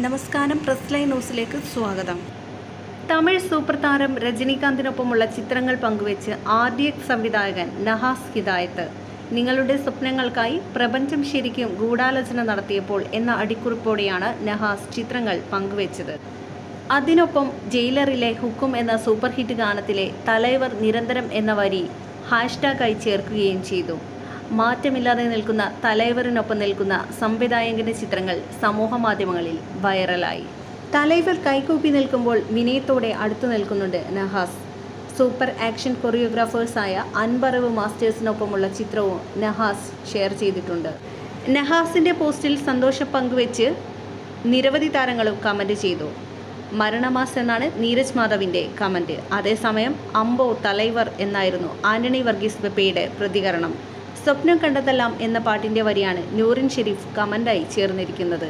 നമസ്കാരം, press line ന്യൂസിലേക്ക് സ്വാഗതം. തമിഴ് സൂപ്പർ താരം രജനീകാന്തിനൊപ്പമുള്ള ചിത്രങ്ങൾ പങ്കുവെച്ച് RDX സംവിധായകൻ നഹാസ് ഹിദായത്ത്. നിങ്ങളുടെ സ്വപ്നങ്ങൾക്കായി പ്രപഞ്ചം ശരിക്കും ഗൂഢാലോചന നടത്തിയപ്പോൾ എന്ന അടിക്കുറിപ്പോടെയാണ് നഹാസ് ചിത്രങ്ങൾ പങ്കുവെച്ചത്. അതിനൊപ്പം ജയിലറിലെ ഹുക്കും എന്ന സൂപ്പർ ഹിറ്റ് ഗാനത്തിലെ തലൈവർ നിരന്തരം എന്ന വരി ഹാഷ്ടാഗായി ചേർക്കുകയും ചെയ്തു. മാറ്റമില്ലാതെ നിൽക്കുന്ന തലൈവറിനൊപ്പം നിൽക്കുന്ന സംവിധായകന്റെ ചിത്രങ്ങൾ സമൂഹമാധ്യമങ്ങളിൽ വൈറലായി. തലൈവർ കൈകൂപ്പി നിൽക്കുമ്പോൾ വിനയത്തോടെ അടുത്തു നിൽക്കുന്നുണ്ട് നഹാസ്. സൂപ്പർ ആക്ഷൻ കൊറിയോഗ്രാഫേഴ്സായ അൻപറവ് മാസ്റ്റേഴ്സിനൊപ്പമുള്ള ചിത്രവും നഹാസ് ഷെയർ ചെയ്തിട്ടുണ്ട്. നഹാസിൻ്റെ പോസ്റ്റിൽ സന്തോഷം പങ്കുവെച്ച് നിരവധി താരങ്ങളും കമൻറ്റ് ചെയ്തു. മരണമാസ് എന്നാണ് നീരജ് മാധവിൻ്റെ കമൻറ്റ്. അതേസമയം അമ്പോ തലൈവർ എന്നായിരുന്നു ആന്റണി വർഗീസ് പെപ്പയുടെ പ്രതികരണം. സ്വപ്നം കണ്ടതെല്ലാം എന്ന പാട്ടിൻ്റെ വരിയാണ് നൂറിൻ ഷെരീഫ് കമൻ്റായി ചേർന്നിരിക്കുന്നത്.